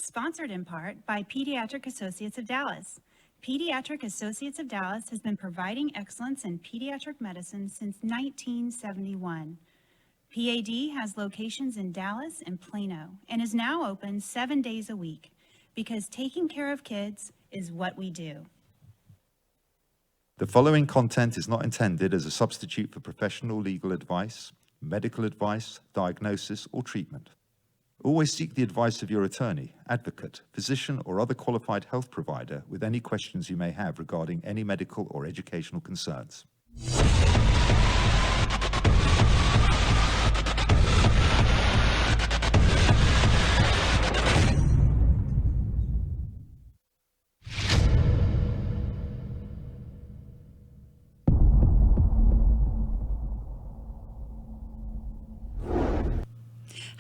sponsored in part by Pediatric Associates of Dallas. Pediatric Associates of Dallas has been providing excellence in pediatric medicine since 1971. PAD has locations in Dallas and Plano and is now open 7 days a week because taking care of kids is what we do. The following content is not intended as a substitute for professional legal advice, medical advice, diagnosis, or treatment. Always seek the advice of your attorney, advocate, physician, or other qualified health provider with any questions you may have regarding any medical or educational concerns.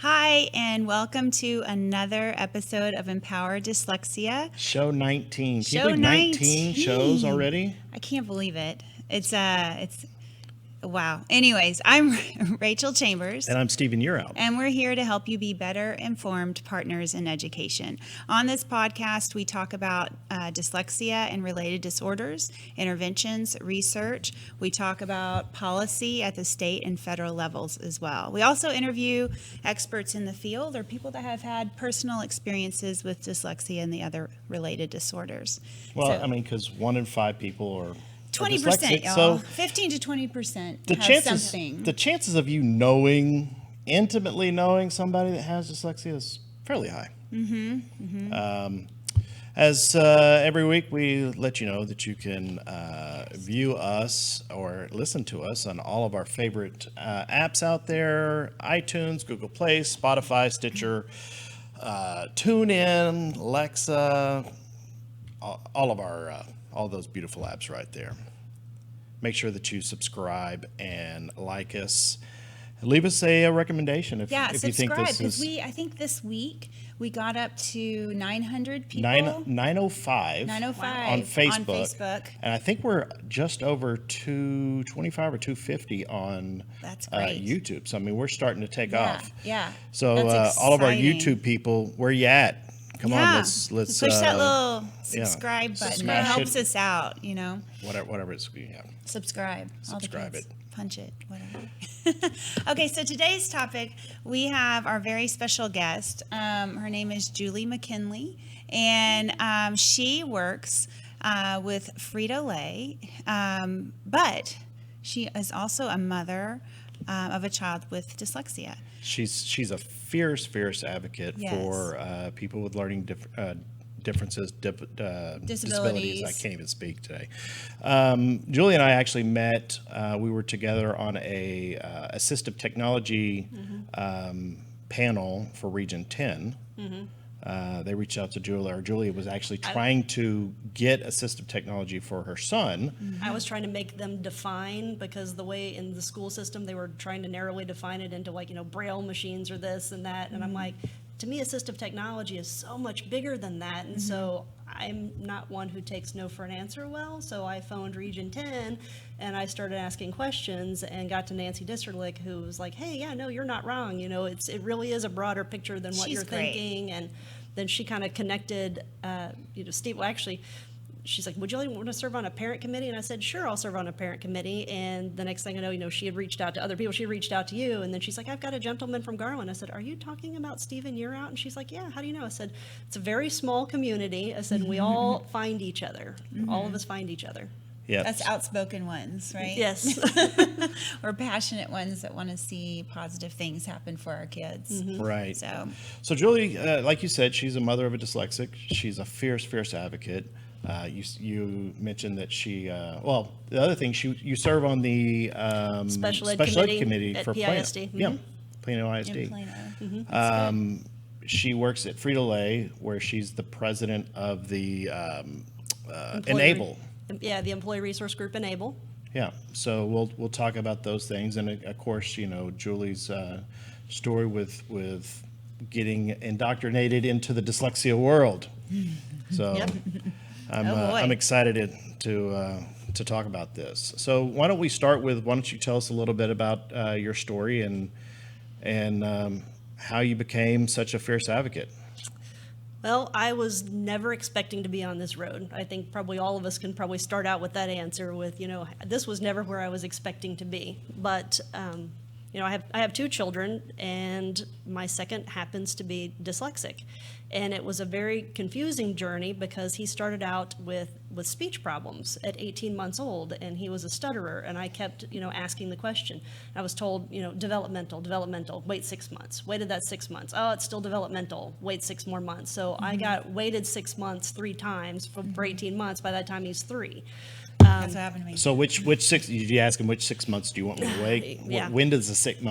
Hi, and welcome to another episode of Empower Dyslexia. Show 19. Can you Show believe 19 shows 19. already? I can't believe it. It's wow. Anyways, I'm Rachel Chambers. And I'm Stephen Urout. And we're here to help you be better informed partners in education. On this podcast, we talk about dyslexia and related disorders, interventions, research. We talk about policy at the state and federal levels as well. We also interview experts in the field or people that have had personal experiences with dyslexia and the other related disorders. Well, because 1 in 5 people are 20%, dyslexic, y'all. so 15 to 20% the have something. The chances of you intimately knowing somebody that has dyslexia is fairly high. As every week, we let you know that you can view us or listen to us on all of our favorite apps out there: iTunes, Google Play, Spotify, Stitcher, TuneIn, Alexa, all those beautiful apps right there. Make sure that you subscribe and like us. Leave us a recommendation if you think this is. I think this week we got up to 900 people. 905 905 on Facebook. And I think we're just over 225 or 250 on That's great. YouTube. So, we're starting to take off. Yeah. So, That's all of our exciting. YouTube people, where you at? Come on, let's push that little subscribe button. Subscribe. It helps us out, Whatever it's, Subscribe. All the Subscribe kids. it. Punch it, whatever. Okay, so today's topic, we have our very special guest. Her name is Julie McKinley, and she works with Frito-Lay, but she is also a mother of a child with dyslexia. She's a fierce advocate for people with learning differences, disabilities. I can't even speak today. Julie and I actually met. We were together on a assistive technology panel for Region 10. They reached out to Julie, or Julie was actually trying to get assistive technology for her son. I was trying to make them define, because the way in the school system they were trying to narrowly define it into Braille machines or this and that. And I'm like, to me, assistive technology is so much bigger than that. And so I'm not one who takes no for an answer well. So I phoned Region 10 and I started asking questions and got to Nancy Disterlick, who was like, hey, yeah, no, you're not wrong. It really is a broader picture than what She's you're great. thinking. And then she kind of connected, Steve, well, actually, she's like, would you want to serve on a parent committee? And I said, sure, I'll serve on a parent committee. And the next thing I know, she had reached out to other people. She had reached out to you. And then she's like, I've got a gentleman from Garland. I said, are you talking about Stephen Urout? And she's like, yeah, how do you know? I said, it's a very small community. I said, we all find each other. All of us find each other. Yeah, That's outspoken ones, right? Yes. Or passionate ones that want to see positive things happen for our kids. right. So, Julie, like you said, she's a mother of a dyslexic. She's a fierce advocate. You mentioned that she, the other thing, you serve on the Special Ed committee at for PISD. Plano. Yeah, Plano ISD. in Plano. She works at Frito-Lay, where she's the president of the Enable. The Employee Resource Group Enable. Yeah, so we'll talk about those things, and of course, Julie's story with getting indoctrinated into the dyslexia world. So Yep. I'm excited to talk about this. So why don't you tell us a little bit about your story and how you became such a fierce advocate? Well, I was never expecting to be on this road. I think probably all of us can probably start out with that answer with, this was never where I was expecting to be. But, I have 2 children, and my second happens to be dyslexic. And it was a very confusing journey because he started out with speech problems at 18 months old, and he was a stutterer. And I kept, asking the question. I was told, developmental, wait 6 months. Waited that 6 months. Oh, it's still developmental. Wait 6 more months. So I got waited 6 months 3 times for 18 months. By that time, he's 3. That's what happened to me. So which 6, did you ask him which 6 months do you want me to wait? Yeah. When does the 6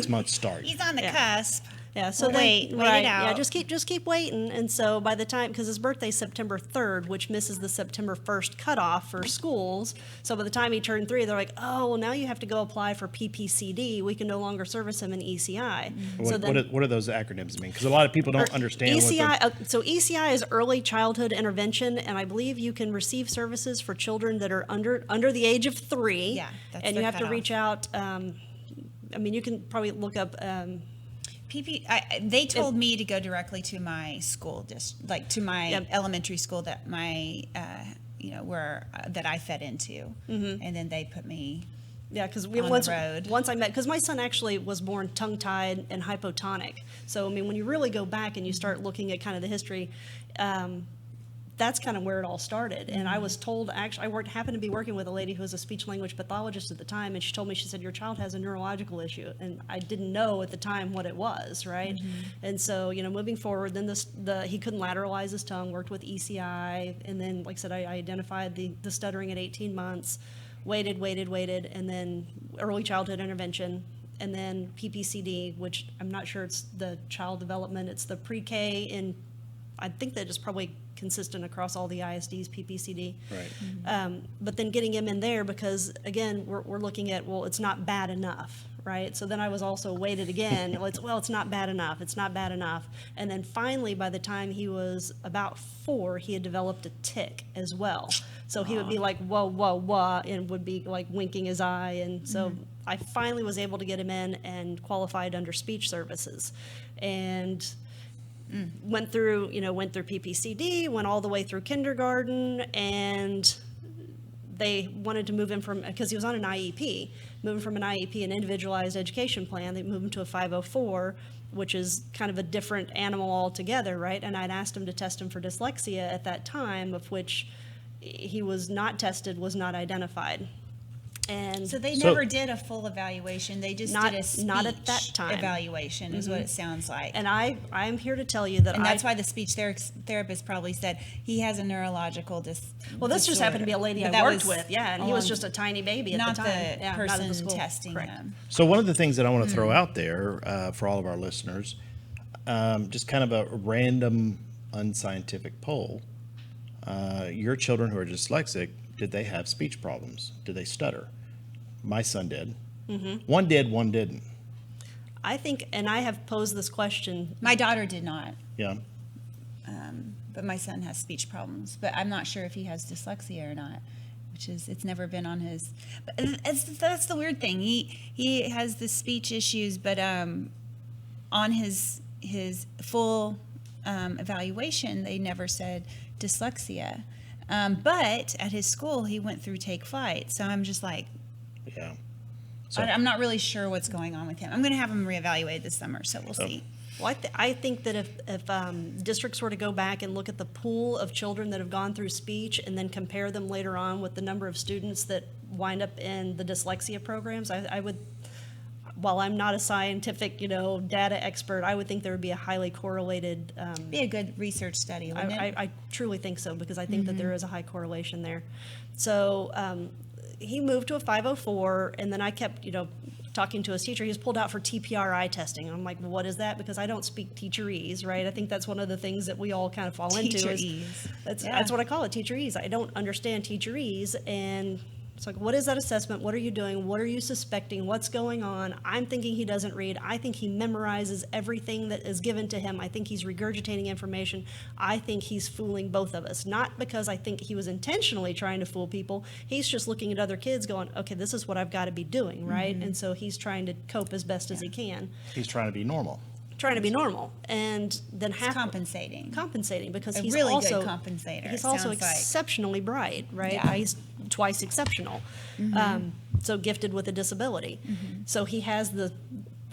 months start? He's on the Yeah. cusp. Yeah, so Well, wait it right, out. yeah, just keep waiting. And so by the time, because his birthday's September 3rd, which misses the September 1st cutoff for schools. So by the time he turned 3, they're like, oh, well, now you have to go apply for PPCD. We can no longer service him in ECI. So What do those acronyms mean? Because a lot of people don't understand ECI, what so ECI is early childhood intervention, and I believe you can receive services for children that are under the age of 3. Yeah, that's and the you have to cutoff. reach out. You can probably look up. They told me to go directly to my school, to my Yep. elementary school that that I fed into, and then they put me. Yeah, because on the road. once I met, because my son actually was born tongue-tied and hypotonic. So, when you really go back and you start looking at kind of the history, that's kind of where it all started. And I was told, actually, happened to be working with a lady who was a speech-language pathologist at the time, and she told me, she said, your child has a neurological issue. And I didn't know at the time what it was, right? And so, moving forward, then he couldn't lateralize his tongue, worked with ECI, and then, like I said, I identified the stuttering at 18 months, waited, and then early childhood intervention, and then PPCD, which I'm not sure it's the child development, it's the pre-K, and I think that is probably consistent across all the ISDs, PPCD. Right. But then getting him in there because, again, we're looking at, well, it's not bad enough, right? So then I was also weighted again. It's not bad enough. It's not bad enough. And then finally, by the time he was about 4, he had developed a tic as well. So he would be like, whoa, whoa, whoa, and would be like winking his eye. And so I finally was able to get him in and qualified under speech services. And went through PPCD, went all the way through kindergarten, and they wanted to move him because he was on an IEP, moving from an IEP, an individualized education plan, they moved him to a 504, which is kind of a different animal altogether, right? And I'd asked him to test him for dyslexia at that time, of which he was not tested, was not identified. And So they never did a full evaluation. They just Not- did a speech not at that time. evaluation, is what it sounds like. and I'm here to tell you that And that's why the speech therapist probably said he has a neurological well, this just happened to be a lady But I that worked was with, and he was along- just a tiny baby at not the time. the Yeah, not at the person school. testing Correct. them. So one of the things that I want to throw out there for all of our listeners, just kind of a random unscientific poll. Your children who are dyslexic, did they have speech problems? Did they stutter? My son did. One did, one didn't. I think, and I have posed this question. My daughter did not, Yeah. but my son has speech problems. But I'm not sure if he has dyslexia or not, it's never been on his. But that's the weird thing. He has the speech issues, but on his full evaluation, they never said dyslexia. But at his school, he went through Take Flight. So I'm just like, Yeah. So, I'm not really sure what's going on with him. I'm going to have him reevaluated this summer, so we'll see. Well, I think that if districts were to go back and look at the pool of children that have gone through speech and then compare them later on with the number of students that wind up in the dyslexia programs, I would, while I'm not a scientific, data expert, I would think there would be a highly correlated. Be a good research study, wouldn't it? I truly think so, because I think that there is a high correlation there. So he moved to a 504, and then I kept, talking to his teacher. He was pulled out for TPRI testing. And I'm like, well, what is that? Because I don't speak teacherese, right? I think that's one of the things that we all kind of fall into. Teacherese. That's what I call it, teacherese. I don't understand teacherese, and it's like, what is that assessment? What are you doing? What are you suspecting? What's going on? I'm thinking he doesn't read. I think he memorizes everything that is given to him. I think he's regurgitating information. I think he's fooling both of us. Not because I think he was intentionally trying to fool people. He's just looking at other kids going, okay, this is what I've got to be doing, right? And so he's trying to cope as best as he can. he's trying to be normal. trying to be normal, and then compensating because a he's really also good compensator. He's also sounds like. exceptionally bright, right? Yeah. He's twice exceptional, so gifted with a disability. So he has the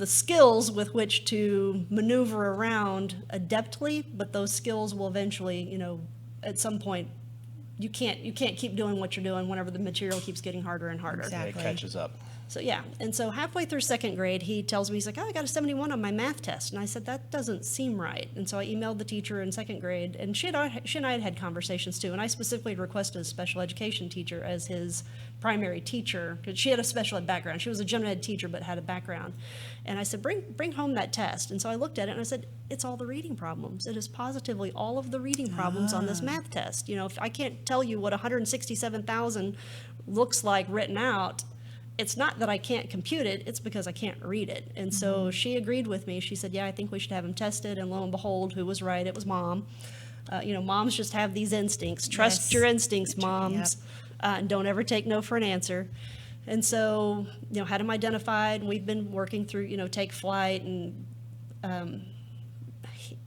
skills with which to maneuver around adeptly, but those skills will eventually, at some point, you can't keep doing what you're doing whenever the material keeps getting harder and harder. Exactly. It catches up. So yeah, and so halfway through second grade, he tells me, he's like, oh, I got a 71 on my math test. And I said, that doesn't seem right. And so I emailed the teacher in second grade, and she and I had conversations too, and I specifically requested a special education teacher as his primary teacher, because she had a special ed background. She was a general ed teacher, but had a background. And I said, bring home that test. And so I looked at it, and I said, it's all the reading problems. It is positively all of the reading problems on this math test. If I can't tell you what 167,000 looks like written out, it's not that I can't compute it, it's because I can't read it. And so she agreed with me. She said, yeah, I think we should have him tested. And lo and behold, who was right? It was Mom. Moms just have these instincts. Trust your instincts, moms. And don't ever take no for an answer. And so, had him identified, and we've been working through, take flight. And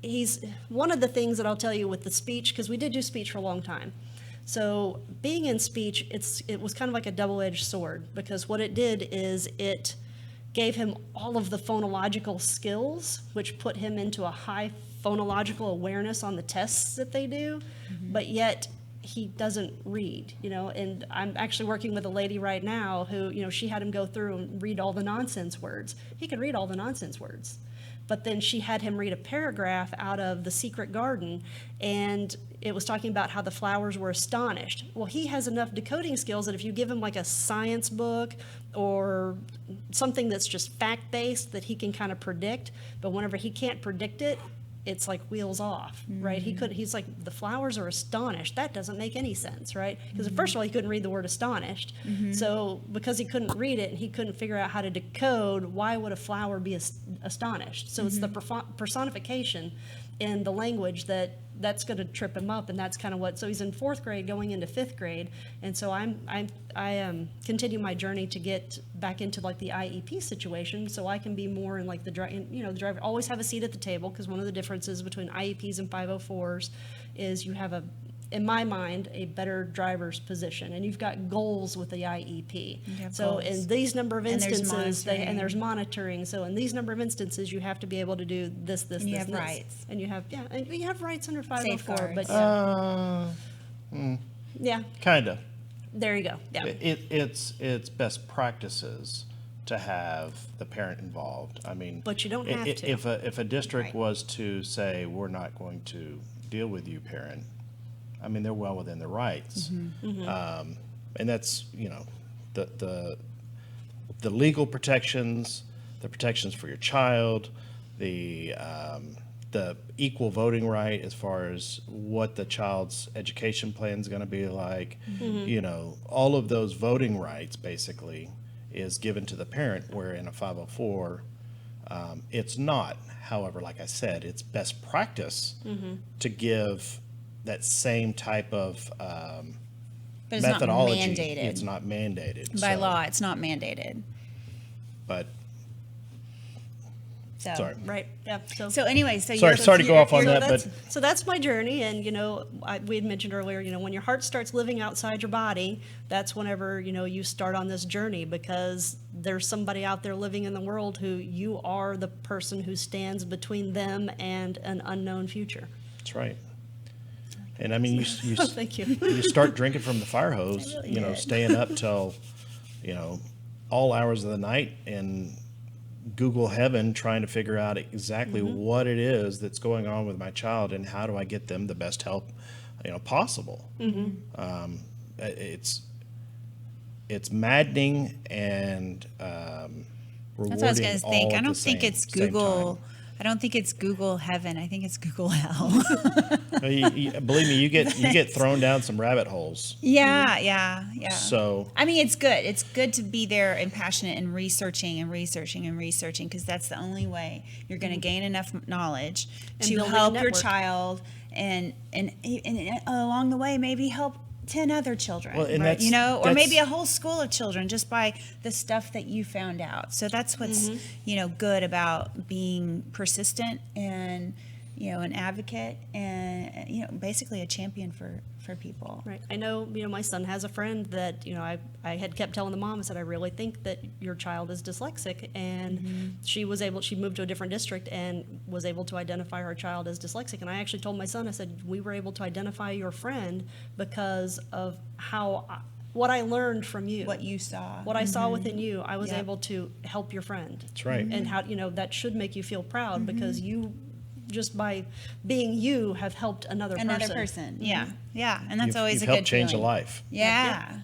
he's one of the things that I'll tell you with the speech, because we did do speech for a long time. So being in speech, it was kind of like a double-edged sword, because what it did is it gave him all of the phonological skills, which put him into a high phonological awareness on the tests that they do, but yet he doesn't read, and I'm actually working with a lady right now who, she had him go through and read all the nonsense words. He could read all the nonsense words. But then she had him read a paragraph out of The Secret Garden, and it was talking about how the flowers were astonished. Well, he has enough decoding skills that if you give him like a science book or something that's just fact-based that he can kind of predict, but whenever he can't predict it, it's like wheels off, right? He's like, the flowers are astonished. That doesn't make any sense, right? Because first of all, he couldn't read the word astonished. So because he couldn't read it and he couldn't figure out how to decode, why would a flower be astonished? So it's the personification in the language that's going to trip him up, and that's kind of what. So he's in fourth grade, going into fifth grade, and so I continue my journey to get back into like the IEP situation, so I can be more in like the driver. Always have a seat at the table, because one of the differences between IEPs and 504s is you have in my mind, a better driver's position, and you've got goals with the IEP. So goals. in these number of instances, and there's monitoring. So in these number of instances, you have to be able to do this, and you have rights. And you have rights under 504. Safeguards. But yeah, Kind of. there you go. Yeah. It's best practices to have the parent involved. I mean, But you don't have to. If a district Right. was to say, we're not going to deal with you, parent, I mean, they're well within their rights. And that's, the legal protections, the protections for your child, the equal voting right as far as what the child's education plan is going to be like, all of those voting rights basically is given to the parent, where in a 504, it's not. However, like I said, it's best practice to give that same type of But it's methodology. not mandated. It's not mandated. By So, law, it's not mandated. But, So. sorry. Right. Yeah. So anyway, so Sorry to go off on that, but So that's my journey, and we had mentioned earlier, when your heart starts living outside your body, that's whenever you start on this journey, because there's somebody out there living in the world who you are the person who stands between them and an unknown future. that's right. And I mean, you Thank you. you start drinking from the fire hose, staying up till, all hours of the night and Google heaven, trying to figure out exactly what it is that's going on with my child and how do I get them the best help, possible. It's maddening and rewarding. That's what I was going to think. all I at don't the think it's same Google. time. I don't think it's Google heaven. I think it's Google hell. Believe me, you get thrown down some rabbit holes. Yeah. So I mean, it's good. It's good to be there and passionate and researching, because that's the only way you're going to gain enough knowledge And to building a help your network. child, and along the way maybe help 10 other children, Well, and right? that's- You know, or that's- maybe a whole school of children just by the stuff that you found out. So that's what's, you know, good about being persistent and, you know, an advocate and, you know, basically a champion for people. Right. I know, you know, my son has a friend that, you know, I had kept telling the mom, I said, I really think that your child is dyslexic. And she moved to a different district and was able to identify her child as dyslexic. And I actually told my son, I said, we were able to identify your friend because of what I learned from you. What you saw. What I saw within you, I was Yep. able to help your friend. That's right. And how, you know, that should make you feel proud because you, just by being you, have helped another person. Yeah. Yeah. And that's You've- always you've a good helped change a feeling. life. Yeah.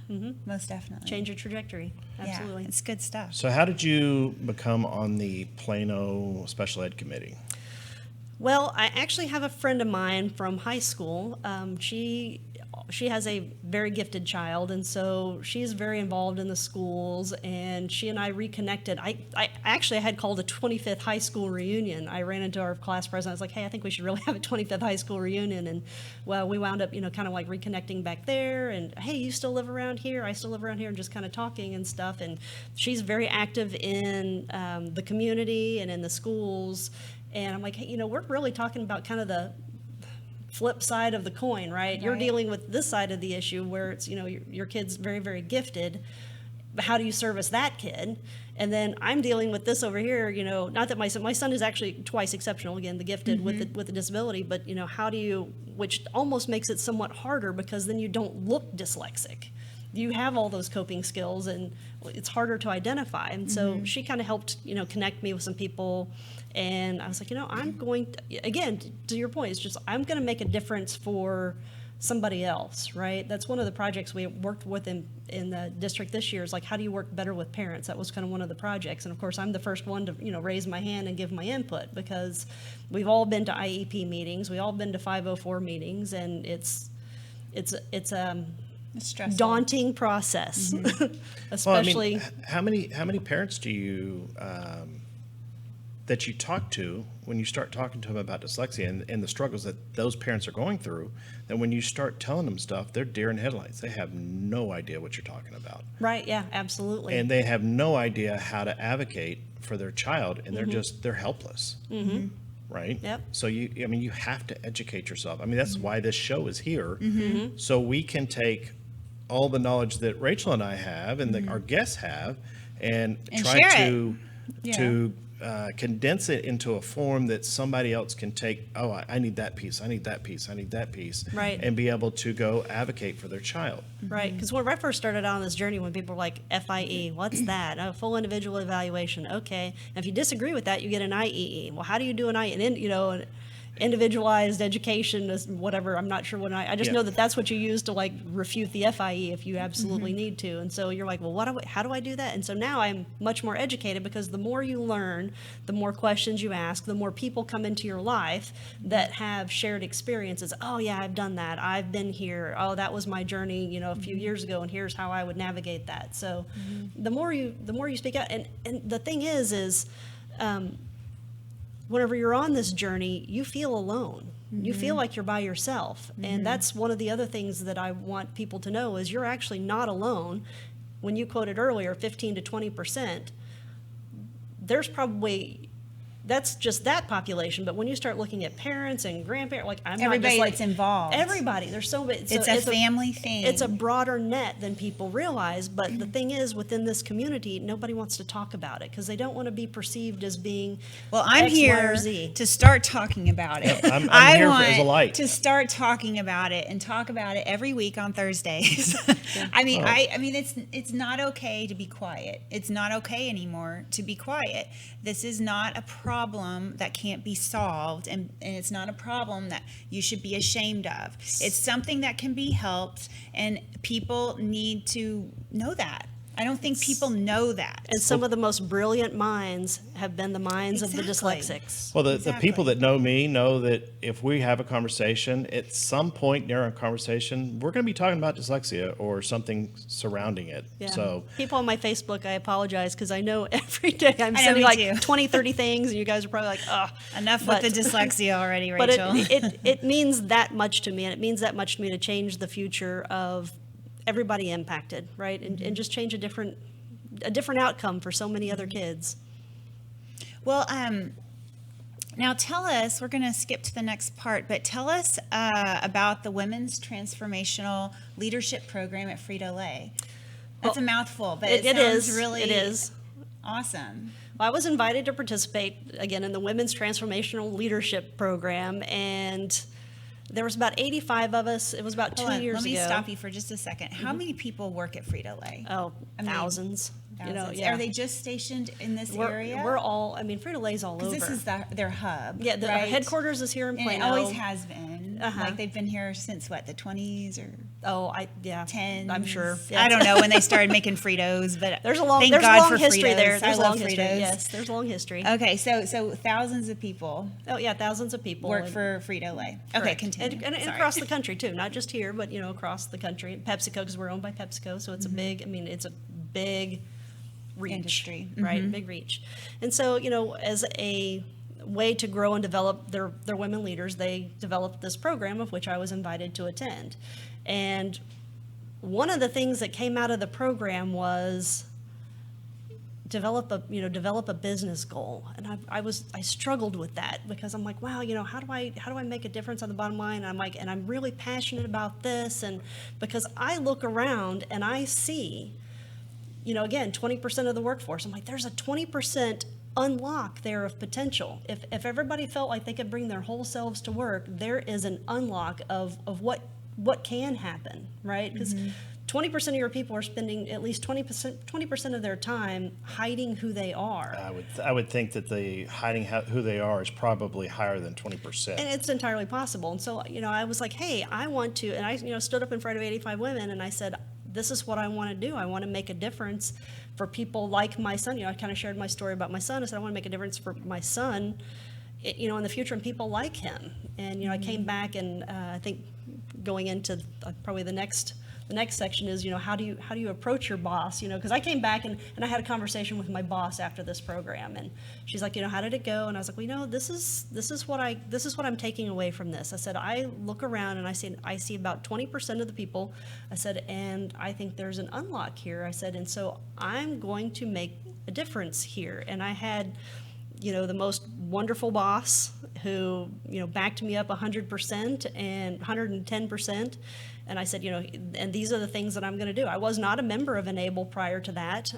Most definitely. Change your trajectory. Absolutely. Yeah, it's good stuff. So how did you become on the Plano Special Ed Committee? Well, I actually have a friend of mine from high school. She has a very gifted child, and so she's very involved in the schools, and she and I reconnected. I actually had called a 25th high school reunion. I ran into our class president. I was like, hey, I think we should really have a 25th high school reunion. And, well, we wound up, you know, kind of like reconnecting back there, and, hey, you still live around here? I still live around here, and just kind of talking and stuff. And she's very active in the community and in the schools. And I'm like, hey, you know, we're really talking about kind of the flip side of the coin, right? You're Right. dealing with this side of the issue where it's, you know, your kid's very, very gifted, but how do you service that kid? And then I'm dealing with this over here, you know, not that my son is actually twice exceptional, again, the gifted with the disability, but, you know, how do you, which almost makes it somewhat harder because then you don't look dyslexic. You have all those coping skills and it's harder to identify. And so she kind of helped, you know, connect me with some people. And I was like, you know, I'm going to, again, to your point, it's just, I'm going to make a difference for somebody else, right? That's one of the projects we worked with in the district this year is like, how do you work better with parents? That was kind of one of the projects. And of course, I'm the first one to, you know, raise my hand and give my input because we've all been to IEP meetings. We've all been to 504 meetings, and it's a stressful. daunting process, especially. Well, I mean, how many parents do you that you talk to when you start talking to them about dyslexia and the struggles that those parents are going through? That when you start telling them stuff, they're deer in headlights. They have no idea what you're talking about, Right, yeah, absolutely. and they have no idea how to advocate for their child, and they're helpless. Right? Yep. So you have to educate yourself. I mean, that's why this show is here. So we can take all the knowledge that Rachel and I have and that our guests have and try share to it. to condense it into a form that somebody else can take. Oh, I need that piece. I need that piece. I need that piece. Right. And be able to go advocate for their child. Right, because when I first started on this journey, when people were like, FIE, what's that? A full individual evaluation, okay. And if you disagree with that, you get an IEE. Well, how do you do an IEE? And, you know, an individualized education is whatever, I'm not sure what I just Yeah. know that that's what you use to like refute the FIE if you absolutely need to. And so you're like, well, how do I do that? And so now I'm much more educated because the more you learn, the more questions you ask, the more people come into your life that have shared experiences. Oh yeah, I've done that. I've been here. Oh, that was my journey, you know, a few years ago, and here's how I would navigate that. So the more you speak out, and the thing is whenever you're on this journey, you feel alone. You feel like you're by yourself. And that's one of the other things that I want people to know is you're actually not alone. When you quoted earlier, 15 to 20%, there's probably, that's just that population. But when you start looking at parents and grandparents, like I'm Everybody not just like, that's involved. Everybody. There's so many. It's a family thing. It's a broader net than people realize. But the thing is, within this community, nobody wants to talk about it because they don't want to be perceived as being Well, I'm X, Y, here or Z. to start talking about it. I'm I here want as a light. to start talking about it and talk about it every week on Thursdays. I mean, I mean, it's not okay to be quiet. It's not okay anymore to be quiet. This is not a problem that can't be solved, and it's not a problem that you should be ashamed of. It's something that can be helped, and people need to know that. I don't think people know that. And some of the most brilliant minds have been the minds of the Exactly. dyslexics. Well, the Exactly. people that know me know that if we have a conversation, at some point during our conversation, we're going to be talking about dyslexia or something surrounding it. Yeah. So People on my Facebook, I apologize because I know every day I'm I know, sending me like too. 20, 30 things, and you guys are probably like, ugh. Enough But- with the dyslexia already, But Rachel. it means that much to me, and it means that much to me to change the future of everybody impacted, right? And just change a different outcome for so many other kids. Well, now tell us, we're going to skip to the next part, but tell us about the Women's Transformational Leadership Program at Frito-Lay. That's a mouthful, but it sounds really It is. awesome. Well, I was invited to participate, again, in the Women's Transformational Leadership Program, and there was about 85 of us. It was about 2 Hold on, years let me ago. stop you for just a second. How many people work at Frito-Lay? Oh, I mean, thousands. You know, Thousands. yeah. Are they just stationed in this We're area? all, I mean, Frito-Lay's all over. Because this is their hub. Yeah, our right? headquarters is here in And Plano. it always has been. Uh-huh. Like they've been here since what, the 20s or Oh, yeah. 10s? I'm sure. I don't know when they started making Fritos, but There's a long, thank there's God long for history Fritos. there. There's I love long history. Fritos. Yes, there's long history. Okay, so thousands of people Oh, yeah, thousands of people work and- for Frito-Lay. Okay, correct. continue. And Sorry. across the country too, not just here, but you know, across the country. And PepsiCo, because we're owned by PepsiCo, so it's a big. I mean, it's a big reach, Industry. right? Big reach. And so, you know, as a way to grow and develop their women leaders, they developed this program of which I was invited to attend. And one of the things that came out of the program was develop a business goal. And I struggled with that because I'm like, wow, you know, how do I make a difference on the bottom line? And I'm like, and I'm really passionate about this. And because I look around and I see, you know, again, 20% of the workforce, I'm like, there's a 20% unlock there of potential. If everybody felt like they could bring their whole selves to work, there is an unlock of what can happen, right? Because 20% of your people are spending at least 20% of their time hiding who they are. I would think that the hiding who they are is probably higher than 20%. And it's entirely possible. And so, you know, I was like, hey, I want to, and I, you know, stood up in front of 85 women and I said, this is what I want to do. I want to make a difference for people like my son. You know, I kind of shared my story about my son. I said, I want to make a difference for my son, you know, in the future and people like him. And, you know, I came back and I think going into probably the next section is, you know, how do you approach your boss? You know, because I came back and I had a conversation with my boss after this program, and she's like, you know, how did it go? And I was like, well, you know, this is what I'm taking away from this. I said, I look around and I see about 20% of the people. I said, and I think there's an unlock here. I said, and so I'm going to make a difference here. And I had, you know, the most wonderful boss who, you know, backed me up 100% and 110%. And I said, you know, and these are the things that I'm going to do. I was not a member of Enable prior to that.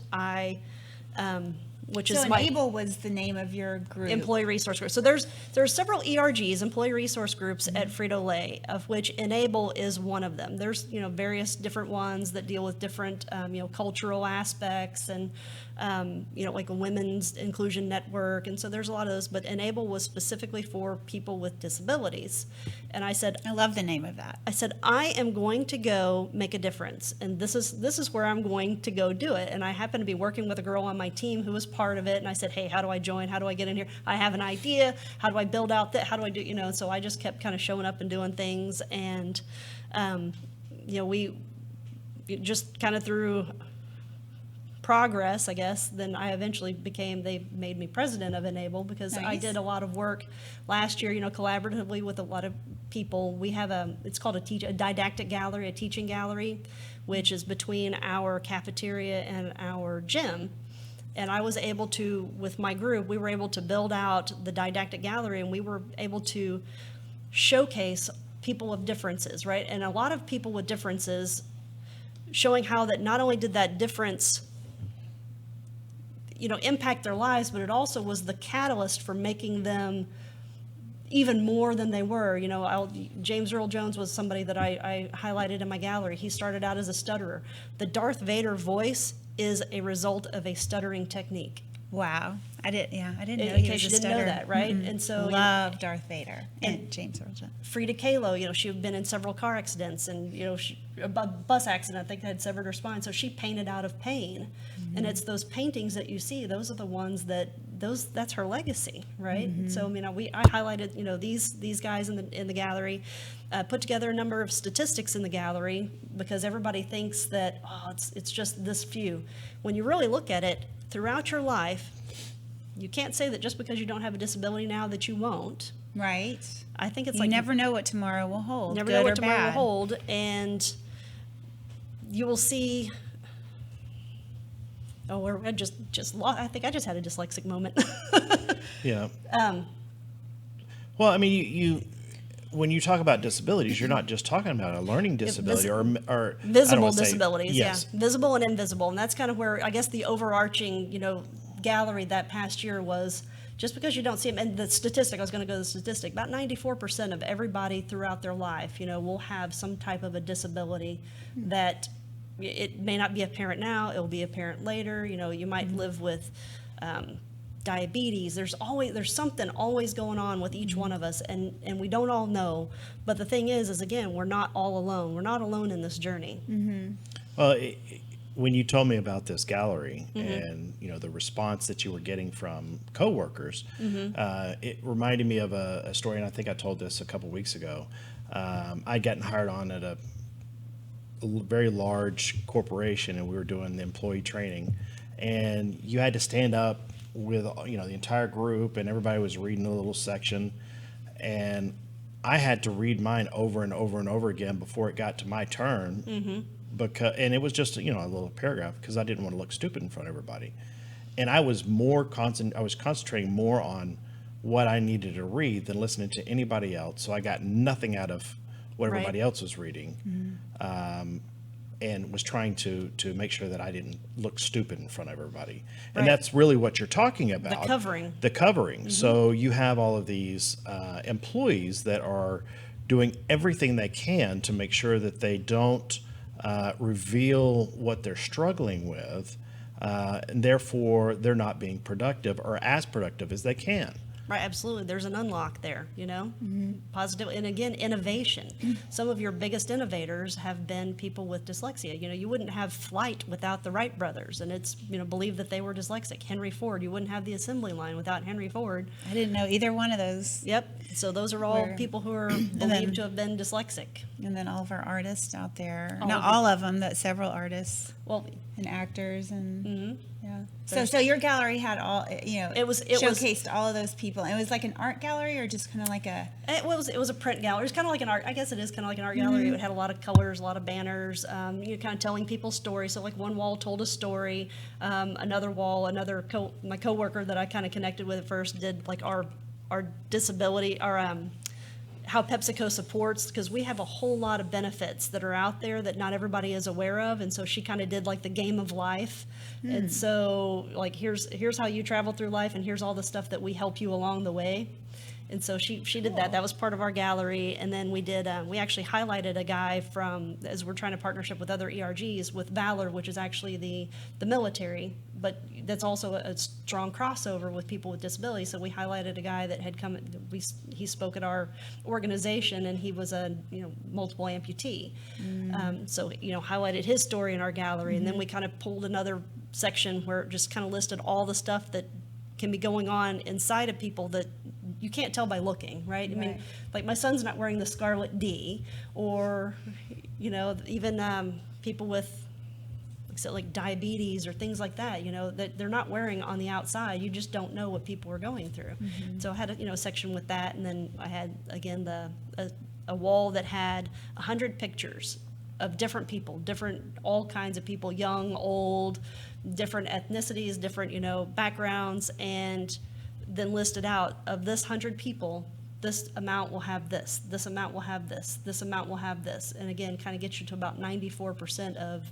Which So is my Enable was the name of your group. employee resource group. So there's several ERGs, employee resource groups at Frito-Lay, of which Enable is one of them. There's, you know, various different ones that deal with different, you know, cultural aspects and, you know, like a women's inclusion network. And so there's a lot of those, but Enable was specifically for people with disabilities. And I said, I love the name of that. I said, I am going to go make a difference, and this is where I'm going to go do it. And I happen to be working with a girl on my team who was part of it, and I said, hey, how do I join? How do I get in here? I have an idea. How do I build out that? How do I do, you know? So I just kept kind of showing up and doing things, and, you know, we just kind of through progress, I guess, then I eventually they made me president of Enable because I Nice. did a lot of work last year, you know, collaboratively with a lot of people. We have it's called a didactic gallery, a teaching gallery, which is between our cafeteria and our gym. And I was able to, with my group, we were able to build out the didactic gallery, and we were able to showcase people with differences, right? And a lot of people with differences, showing how that not only did that difference, you know, impact their lives, but it also was the catalyst for making them even more than they were. You know, James Earl Jones was somebody that I highlighted in my gallery. He started out as a stutterer. The Darth Vader voice is a result of a stuttering technique. Wow. I didn't know In he case was you a didn't know stutterer. that, right? And so Love Darth Vader and James Earl Jones. Frida Kahlo, she had been in several car accidents and, a bus accident, I think, had severed her spine. So she painted out of pain. And it's those paintings that you see, those are the ones that's her legacy, right? So, I highlighted, these guys in the gallery, put together a number of statistics in the gallery because everybody thinks that, it's just this few. When you really look at it, throughout your life, you can't say that just because you don't have a disability now that you won't. Right. I think it's You never know what tomorrow will hold. never good know or what tomorrow will bad. hold, and you will see. Oh, I just lost. I think I just had a dyslexic moment. Yeah. Well, I mean, you when you talk about disabilities, you're not just talking about a learning disability or I don't Visible wanna say- disabilities, yes. yeah, visible and invisible, and that's kind of where I guess the overarching, gallery that past year was just because you don't see them. And the statistic, I was going to go to the statistic, about 94% of everybody throughout their life, will have some type of a disability that it may not be apparent now, it'll be apparent later. You might live with diabetes. There's something always going on with each one of us, and we don't all know. But the thing is again, we're not all alone. We're not alone in this journey. Well, when you told me about this gallery and the response that you were getting from coworkers, it reminded me of a story, and I think I told this a couple weeks ago. I'd gotten hired on at a very large corporation, and we were doing the employee training, and you had to stand up with the entire group, and everybody was reading a little section, and I had to read mine over and over and over again before it got to my turn. And it was just a little paragraph because I didn't want to look stupid in front of everybody, and I was concentrating more on what I needed to read than listening to anybody else. So I got nothing out of what everybody else was reading, and was trying to make sure that I didn't look stupid in front of everybody. And that's really what you're talking about. The covering. So you have all of these employees that are doing everything they can to make sure that they don't reveal what they're struggling with, and therefore they're not being productive or as productive as they can. Right, absolutely. There's an unlock there, positive. And again, innovation. Some of your biggest innovators have been people with dyslexia. You wouldn't have flight without the Wright brothers, and it's, believed that they were dyslexic. Henry Ford, you wouldn't have the assembly line without Henry Ford. I didn't know either one of those. Yep. So those are all people who are believed to have been dyslexic. And then all of our artists out there. All Not of all of them, but several artists Well, and actors and yeah. So your gallery had all It was- showcased all of those people. It was like an art gallery or just kind of like a it was a print gallery. It's kind of like an art. I guess it is kind of like an art gallery. It had a lot of colors, a lot of banners. Kind of telling people's stories. So like one wall told a story. Another wall, my coworker that I kind of connected with at first did like our disability, how PepsiCo supports, because we have a whole lot of benefits that are out there that not everybody is aware of, and so she kind of did like the game of life. And so like here's how you travel through life, and here's all the stuff that we help you along the way. And so she did that. That was part of our gallery. And then we actually highlighted a guy as we're trying to partnership with other ERGs, with Valor, which is actually the military, but that's also a strong crossover with people with disabilities. So we highlighted a guy that had come, he spoke at our organization, and he was a multiple amputee. So highlighted his story in our gallery. And then we kind of pulled another section where it just kind of listed all the stuff that can be going on inside of people that you can't tell by looking, right? I mean, like my son's not wearing the Scarlet D, or, even people with, like diabetes or things like that, that they're not wearing on the outside. You just don't know what people are going through. So I had a section with that, and then I had, again, a wall that had 100 pictures of different people, all kinds of people, young, old, different ethnicities, different, backgrounds, and then listed out of this 100 people, this amount will have this amount will have this amount will have this. And again, kind of gets you to about 94% of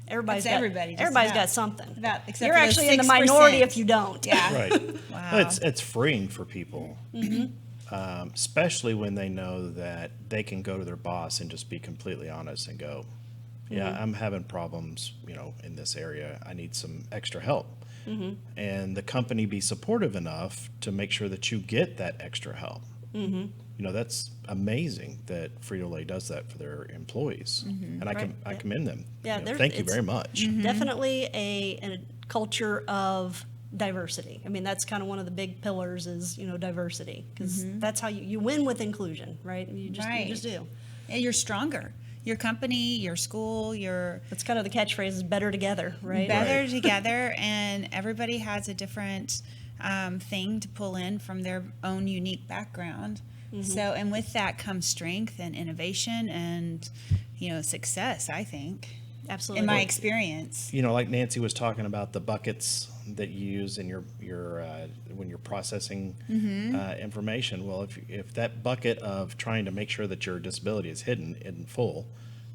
everybody's got something. Except You're for actually those in the minority 6%. if you don't. Yeah. Right. Wow. Well, it's freeing for people, especially when they know that they can go to their boss and just be completely honest and go, yeah, I'm having problems, in this area. I need some extra help. and the company be supportive enough to make sure that you get that extra help. That's amazing that Frito-Lay does that for their employees, and I commend them. Yeah, thank you very much. Definitely a culture of diversity. I mean, that's kind of one of the big pillars is, diversity, because that's how you win with inclusion, right? You just do. Yeah, you're stronger. Your company, your school, It's kind of the catchphrase is better together, right? Better together, and everybody has a different thing to pull in from their own unique background. So, and with that comes strength and innovation and, success, I think. Absolutely. In my experience. Like Nancy was talking about the buckets that you use in your when you're processing information. Well, if that bucket of trying to make sure that your disability is hidden in full,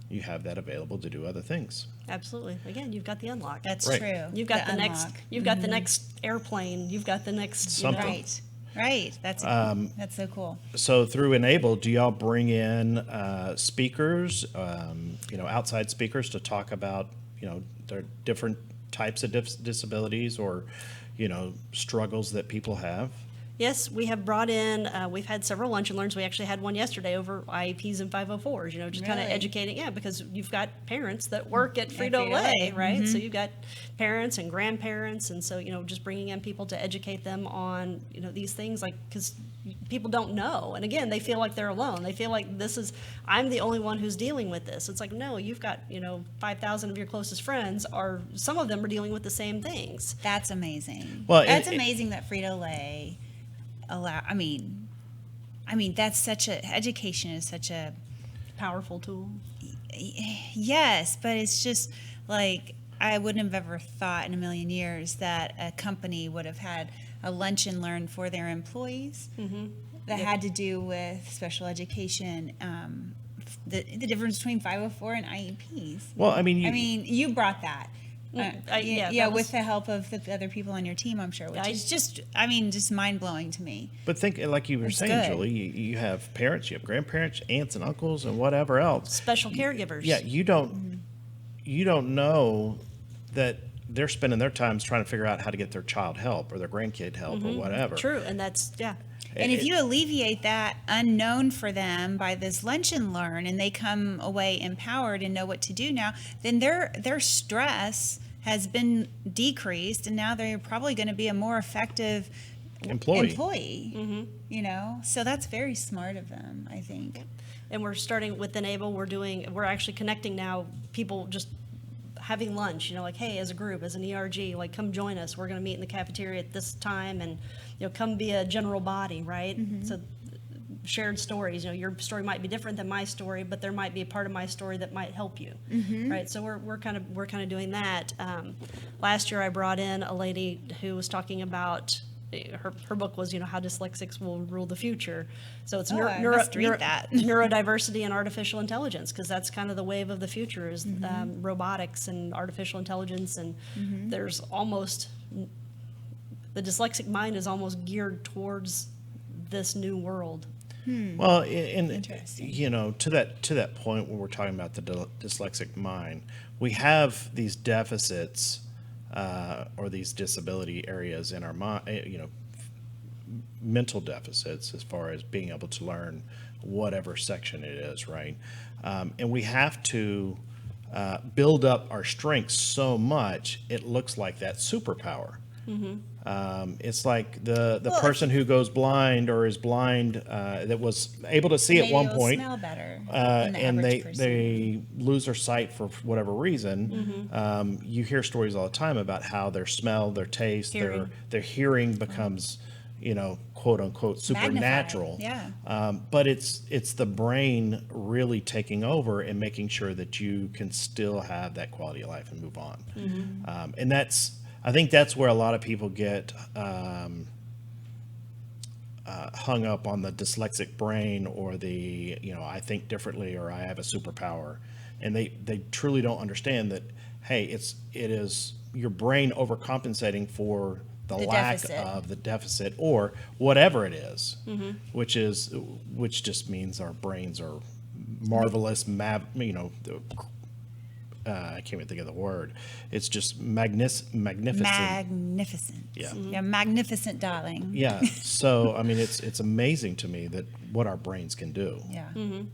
you have that available to do other things. Absolutely. Again, you've got the unlock. That's Right. true. You've got the unlock. next. You've got the next airplane. You've got the next. Something. Right. That's so cool. So through Enable, do y'all bring in speakers, outside speakers to talk about, their different types of disabilities or, struggles that people have? Yes, we have brought in, we've had several lunch and learns. We actually had one yesterday over IEPs and 504s, just kind of Really? educating. Yeah, because you've got parents that work at Frito-Lay, right? So you've got parents and grandparents. And so, just bringing in people to educate them on, these things, like, because people don't know. And again, they feel like they're alone. They feel like I'm the only one who's dealing with this. It's like, no, you've got, 5,000 of your closest friends some of them are dealing with the same things. That's amazing. Well, That's amazing that Frito-Lay education is such a Powerful tool. yes, but it's just like I wouldn't have ever thought in a million years that a company would have had a lunch and learn for their employees that had to do with special education, the difference between 504 and IEPs. Well, You brought that. that with was- the help of the other people on your team, I'm sure, which is just mind blowing to me. But think, like you were It's saying, good. Julie, you have parents, you have grandparents, aunts and uncles, and whatever else. Special caregivers. Yeah, you don't know that they're spending their times trying to figure out how to get their child help or their grandkid help or whatever. True, and that's, And if you alleviate that unknown for them by this lunch and learn, and they come away empowered and know what to do now, then their stress has been decreased, and now they're probably going to be a more effective employee. So that's very smart of them, I think. and we're starting with Enable. We're actually connecting now people just having lunch, like, hey, as a group, as an ERG, like, come join us. We're going to meet in the cafeteria at this time, and, come be a general body, right? So shared stories, your story might be different than my story, but there might be a part of my story that might help you, right? So we're kind of doing that. Last year I brought in a lady who was talking about, her book was, how dyslexics will rule the future. So it's I must read that. neurodiversity and artificial intelligence, because that's kind of the wave of the future is robotics and artificial intelligence. And there's almost, the dyslexic mind is almost geared towards this new world. Well, and Interesting. to that point when we're talking about the dyslexic mind, we have these deficits or these disability areas in our mind, mental deficits as far as being able to learn whatever section it is, right? And we have to build up our strengths so much it looks like that superpower. It's like the person who goes blind or is blind that was able to see at one Maybe point, smell better than the and average person. they lose their sight for whatever reason. You hear stories all the time about how their smell, their taste, Hearing. their hearing becomes, quote unquote supernatural. Yeah. But it's the brain really taking over and making sure that you can still have that quality of life and move on. And I think that's where a lot of people get hung up on the dyslexic brain or the, I think differently or I have a superpower. And they truly don't understand that, hey, it is your brain overcompensating for the lack deficit. of the deficit or whatever it is, which I can't even think of the word. It's just magnificent. Magnificent. Yeah. Yeah, magnificent, darling. Yeah. So, I mean, it's amazing to me that what our brains can do. Yeah. And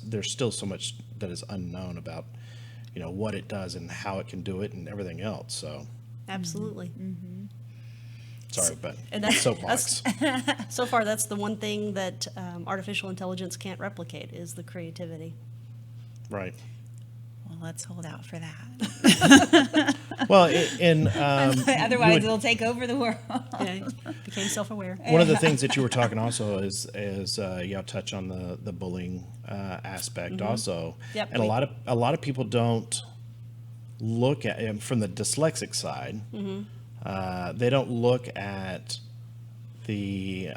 there's still so much that is unknown about, what it does and how it can do it and everything else. So, Absolutely. sorry, but And that's- soapbox. So far, that's the one thing that artificial intelligence can't replicate is the creativity. Right. Well, let's hold out for that. Well, Otherwise, it'll take over the world. Yeah, became self-aware. one of the things that you were talking also is touch on the bullying aspect also. Yep. And a lot of people don't look at it from the dyslexic side. They don't look at the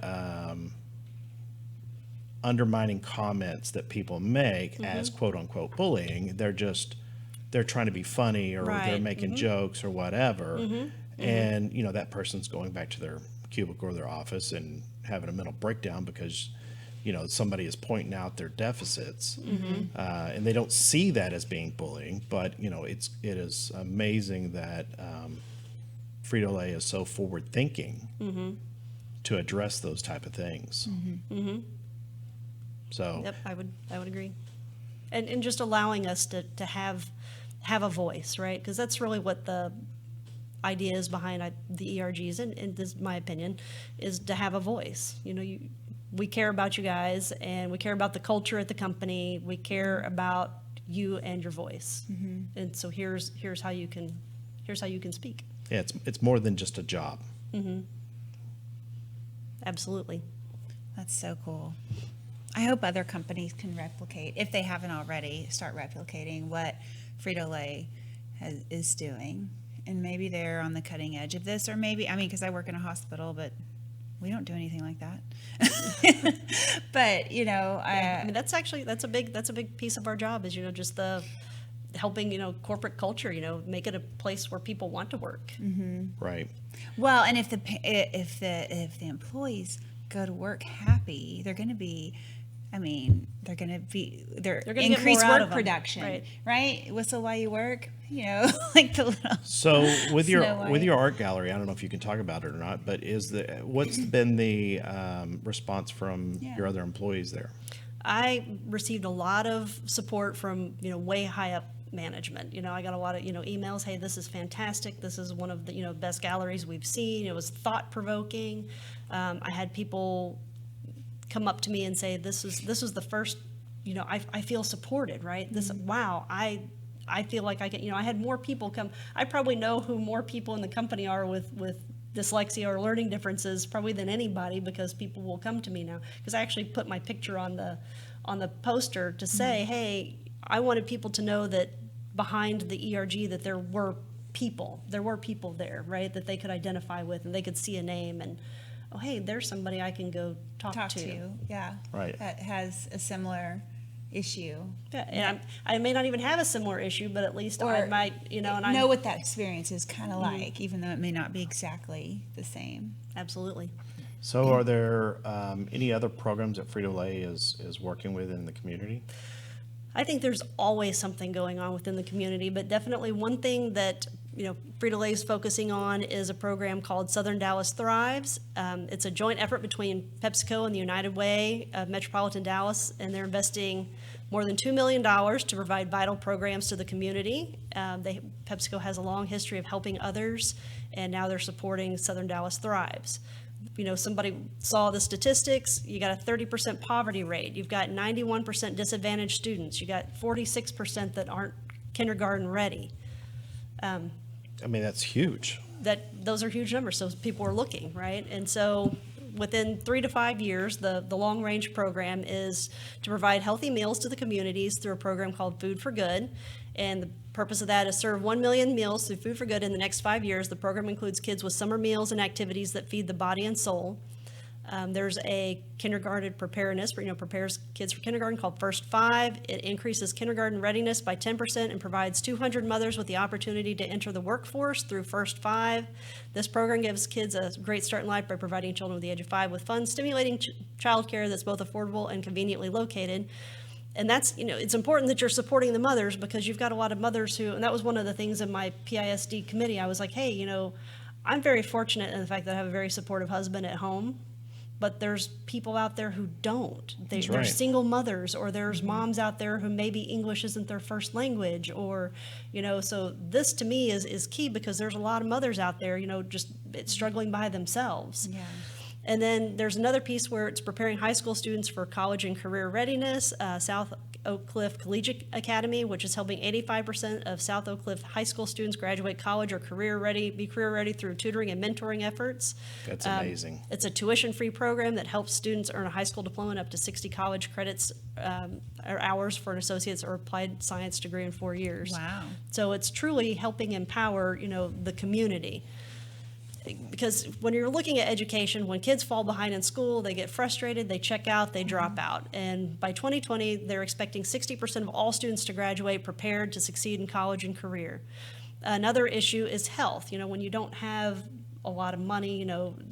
undermining comments that people make as quote unquote bullying. They're trying to be funny, or they're Right. making jokes or whatever. And, that person's going back to their cubicle or their office and having a mental breakdown because, somebody is pointing out their deficits. And they don't see that as being bullying, but, it is amazing that Frito-Lay is so forward thinking to address those type of things. So, Yep, I would agree. And just allowing us to have a voice, right? Because that's really what the idea is behind the ERGs, and this is my opinion, is to have a voice. We care about you guys, and we care about the culture at the company. We care about you and your voice. And so here's how you can speak. yeah, it's more than just a job. Absolutely. That's so cool. I hope other companies can replicate, if they haven't already, start replicating what Frito-Lay is doing. And maybe they're on the cutting edge of this, or maybe, because I work in a hospital, but we don't do anything like that. But, I mean, that's a big piece of our job is, just the helping, corporate culture, make it a place where people want to work. Right. well, and if the employees go to work happy, they're going to be, they're going to gonna get increase more out work of them. production, Right. Whistle while you work, like the little. So with Snow White. your art gallery, I don't know if you can talk about it or not, but what's been the response from your other employees there? I received a lot of support from, way high up management. I got a lot of, emails. Hey, this is fantastic. This is one of the, best galleries we've seen. It was thought provoking. I had people come up to me and say, this was the first, I feel supported, right? Wow. I feel like I can, I had more people come. I probably know who more people in the company are with dyslexia or learning differences probably than anybody, because people will come to me now. Because I actually put my picture on the poster to say, hey, I wanted people to know that behind the ERG that there were people there, right? That they could identify with, and they could see a name and, oh, hey, there's somebody I can go talk to. Yeah. Right. That has a similar issue. Yeah, and I may not even have a similar issue, but at least I Or might, and I know what that experience is kind of like, even though it may not be exactly the same. Absolutely. So are there any other programs that Frito-Lay is working with in the community? I think there's always something going on within the community, but definitely one thing that Frito-Lay is focusing on is a program called Southern Dallas Thrives. It's a joint effort between PepsiCo and the United Way of Metropolitan Dallas, and they're investing more than $2 million to provide vital programs to the community. PepsiCo has a long history of helping others, and now they're supporting Southern Dallas Thrives. Somebody saw the statistics. You got a 30% poverty rate. You've got 91% disadvantaged students. You got 46% that aren't kindergarten ready. That's huge. Those are huge numbers. So people are looking, right? And so within 3 to 5 years, the long range program is to provide healthy meals to the communities through a program called Food for Good. And the purpose of that is serve 1 million meals through Food for Good in the next 5 years. The program includes kids with summer meals and activities that feed the body and soul. There's a kindergarten preparedness, prepares kids for kindergarten called First Five. It increases kindergarten readiness by 10% and provides 200 mothers with the opportunity to enter the workforce through First Five. This program gives kids a great start in life by providing children with the age of 5 with fun, stimulating childcare that's both affordable and conveniently located. And that's, it's important that you're supporting the mothers, because you've got a lot of mothers who, and that was one of the things in my PISD committee. I was like, hey, I'm very fortunate in the fact that I have a very supportive husband at home, but there's people out there who don't. That's They're right. single mothers, or there's moms out there who maybe English isn't their first language, or, so this to me is key, because there's a lot of mothers out there, just struggling by themselves. Yeah. And then there's another piece where it's preparing high school students for college and career readiness. South Oak Cliff Collegiate Academy, which is helping 85% of South Oak Cliff high school students graduate college or be career ready through tutoring and mentoring efforts. That's amazing. It's a tuition-free program that helps students earn a high school diploma and up to 60 college credits or hours for an associate's or applied science degree in 4 years. Wow. So it's truly helping empower, the community. Because when you're looking at education, when kids fall behind in school, they get frustrated, they check out, they drop out. And by 2020, they're expecting 60% of all students to graduate prepared to succeed in college and career. Another issue is health. When you don't have a lot of money,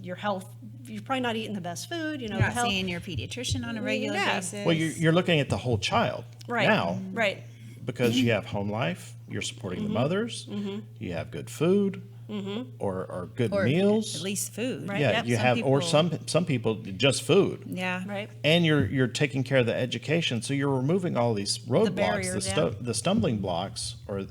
your health, you're probably not eating the best food. You're not seeing your pediatrician on a regular basis. Well, you're looking at the whole child now. Right. Because you have home life, you're supporting the mothers, you have good food, or good meals. At least food. Right. Yeah, Yep. you have, or some people just food. Yeah. Right. And you're taking care of the education, so you're removing all these roadblocks, barriers, the stumbling blocks, or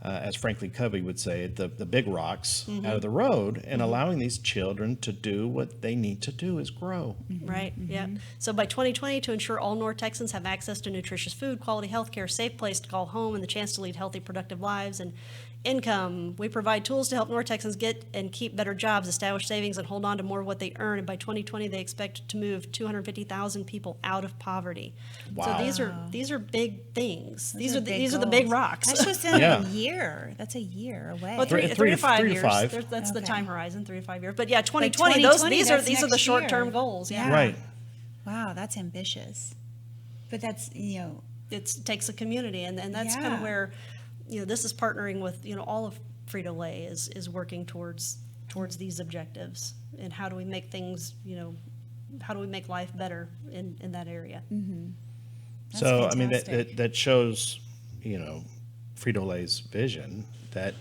as Franklin Covey would say, the big rocks out of the road, and allowing these children to do what they need to do is grow. Right, yeah. So by 2020, to ensure all North Texans have access to nutritious food, quality health care, safe place to call home, and the chance to lead healthy, productive lives, and income, we provide tools to help North Texans get and keep better jobs, establish savings, and hold on to more of what they earn. And by 2020, they expect to move 250,000 people out of poverty. Wow. So these are big things. These are the goals. big rocks. That's just in Yeah. a year. That's a year away. Well, three to 5 years. five. That's the Okay. time horizon, 3 to 5 years. But yeah, 2020. 2020, These that's are the next short-term year. goals. Yeah. Yeah. Right. Wow, that's ambitious. But that's, It takes a community, and that's kind of Yeah. where, this is partnering with, all of Frito-Lay is working towards these objectives, and how do we make things, how do we make life better in that area? That's So, I mean, fantastic. that shows, Frito-Lay's vision that,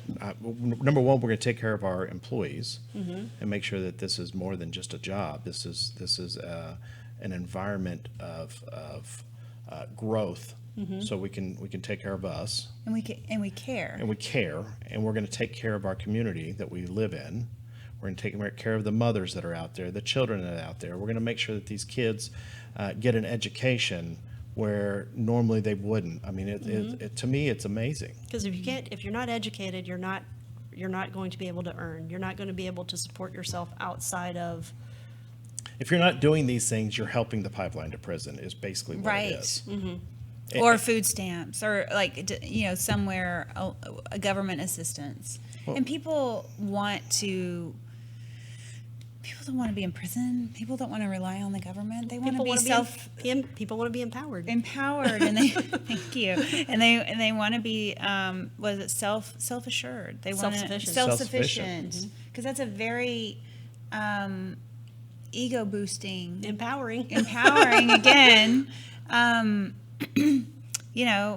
number one, we're going to take care of our employees and make sure that this is more than just a job. This is an environment of growth, so we can take care of us, and we care. and we care, and we're going to take care of our community that we live in. We're going to take care of the mothers that are out there, the children that are out there. We're going to make sure that these kids get an education where normally they wouldn't. I mean, to me, it's amazing. Because if you're not educated, you're not going to be able to earn. You're not going to be able to support yourself outside of. If you're not doing these things, you're helping the pipeline to prison, is basically what Right. it is. Or food stamps, or somewhere a government assistance. And people don't want to be in prison. People don't want to rely on the government. They want to be People want to be empowered. empowered, and they thank you, and they want to be self-assured. They want Self-sufficient. self-sufficient, because that's a very ego boosting, Empowering. again.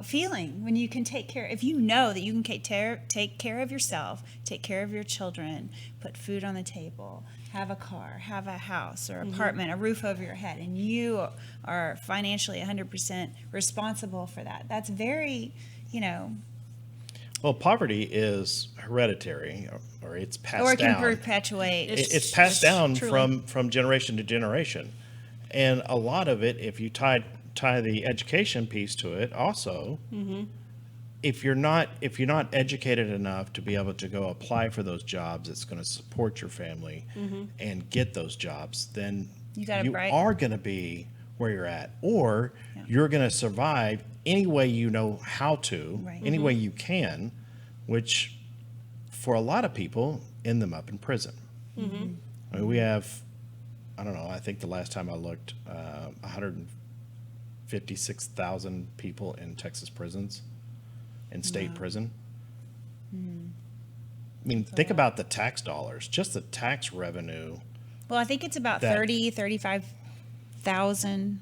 Feeling when you can take care, if you know that you can take care of yourself, take care of your children, put food on the table, have a car, have a house or apartment, a roof over your head, and you are financially 100% responsible for that. That's very, Well, poverty is hereditary, or it's passed or it can down. perpetuate. It's passed down truly. from generation to generation, and a lot of it, if you tie the education piece to it, also, if you're not educated enough to be able to go apply for those jobs that's going to support your family and get those jobs, then you are going to be where you're at, or you're going to survive any way you know how to, any way you can, which for a lot of people end them up in prison. I mean, we have, I don't know, I think the last time I looked, 156,000 people in Texas prisons, in state prison. I mean, think about the tax dollars, just the tax revenue. Well, I think it's about that- $35,000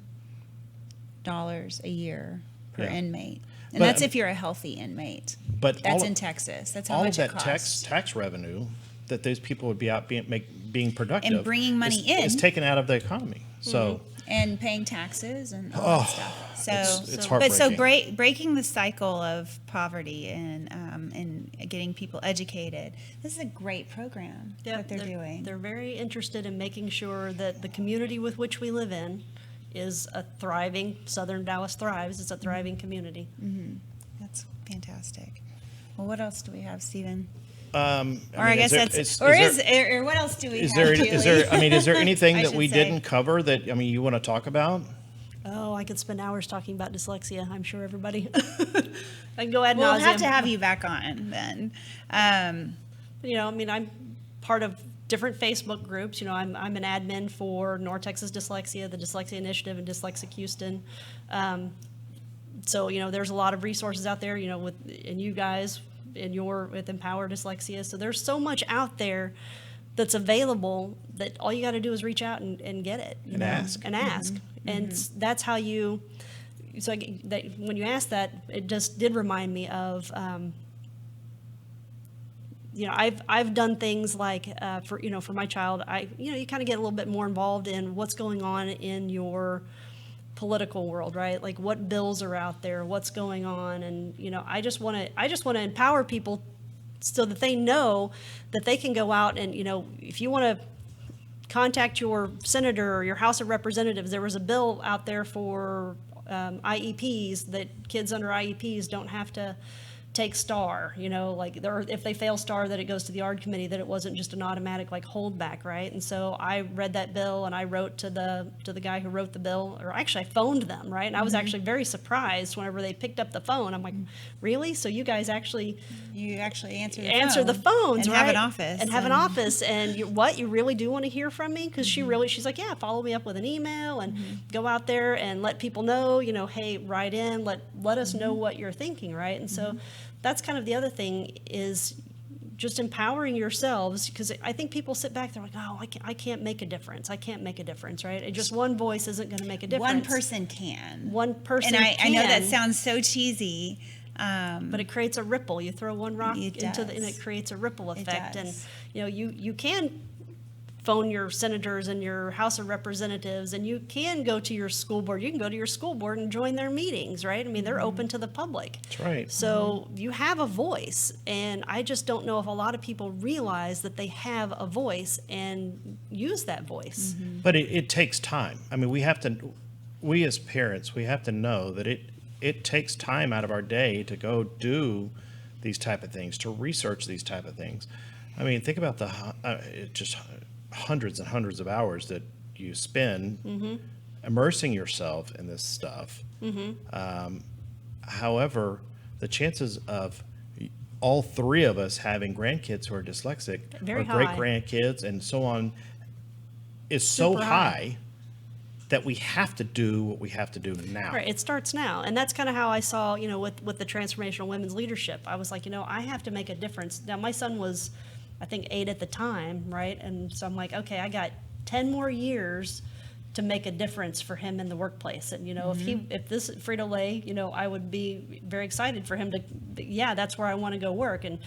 $1,000 a year per Yeah. inmate. And But, that's if you're a healthy inmate. But That's all in of- Texas. That's how all of much that it costs. tax revenue that those people would be out being productive And bringing money is in. taken out of the economy. So And paying taxes and all that stuff. So, it's but so heartbreaking. breaking the cycle of poverty and getting people educated. This is a great program that they're doing. They're very interested in making sure that the community with which we live in is a thriving, Southern Dallas thrives, it's a thriving community. That's fantastic. Well, what else do we have, Stephen? I Or mean, I guess there- that's, there- or what else do we is have, there Julie? is there I mean is there anything I that should we say. didn't cover that you want to talk about? Oh, I could spend hours talking about dyslexia, I'm sure everybody. I can go ad We'll have nauseam. to have you back on then. I'm part of different Facebook groups. I'm an admin for North Texas Dyslexia, the Dyslexia Initiative, and Dyslexic Houston. So there's a lot of resources out there. And you guys with Empower Dyslexia. So there's so much out there that's available that all you got to do is reach out and get it. And ask. And ask. And that's how you. So when you asked that, it just did remind me of. I've done things like for my child, you kind of get a little bit more involved in what's going on in your political world, right? Like what bills are out there, what's going on, and I just want to empower people so that they know that they can go out and if you want to contact your senator or your House of Representatives, there was a bill out there for IEPs that kids under IEPs don't have to take STAR, or if they fail STAR, that it goes to the ARD committee, that it wasn't just an automatic holdback, right? And so I read that bill and I wrote to the guy who wrote the bill, or actually I phoned them, right? And I was actually very surprised whenever they picked up the phone. I'm like, really? So you guys actually answer the phones, and right? have an office and have an office, and you really do want to hear from me? Because she's like, yeah, follow me up with an email and go out there and let people know, hey, write in, let us know what you're thinking, right? And so that's kind of the other thing, is just empowering yourselves, because I think people sit back, they're like, oh, I can't make a difference. I can't make a difference, right? Just one voice isn't going to make a difference. One person can. One person and I know that can. sounds so cheesy. But it creates a ripple. You throw one rock It and does. it creates a ripple effect. And does. you can phone your senators and your House of Representatives, and you can go to your school board. You can go to your school board and join their meetings, right? I mean, they're open to the public. That's right. So you have a voice, and I just don't know if a lot of people realize that they have a voice and use that voice. But it takes time. I mean, we as parents, we have to know that it takes time out of our day to go do these type of things, to research these type of things. I mean, think about just hundreds and hundreds of hours that you spend immersing yourself in this stuff. However, the chances of all three of us having grandkids who are dyslexic, Very or high. great grandkids and so on, is so Super high. that we have to do what we have to do now. Right, it starts now. And that's kind of how I saw, with the transformational women's leadership. I was like, I have to make a difference. Now, my son was, I think, 8 at the time, right? And so I'm like, okay, I got 10 more years to make a difference for him in the workplace. And, if this Frito-Lay, I would be very excited for him to, yeah, that's where I want to go work. And,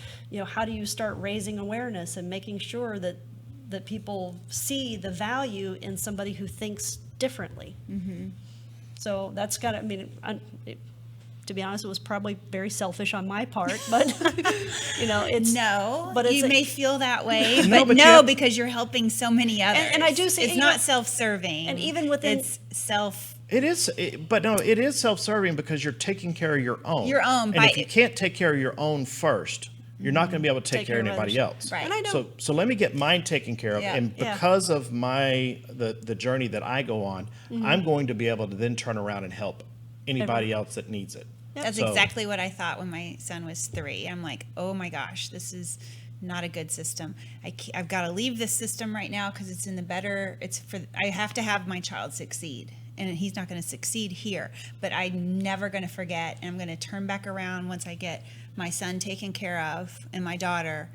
how do you start raising awareness and making sure that people see the value in somebody who thinks differently? So that's got to, to be honest, it was probably very selfish on my part, but it's But you may feel that way, No, but but because you're helping so many others. And I do see- it's not self-serving, and even within- it's self. It is, but no, it is self-serving because you're taking care of your own. Your own, And if you can't take care of your own first, you're not going to be able to take care of anybody others. else. Right. And I know. So let me get mine taken care of, Yeah. and Yeah. because of the journey that I go on, I'm going to be able to then turn around and help anybody else that needs it. That's So- exactly what I thought when my son was 3. I'm like, oh my gosh, this is not a good system. I've got to leave this system right now because it's I have to have my child succeed. And he's not going to succeed here. But I'm never going to forget, and I'm going to turn back around once I get my son taken care of and my daughter,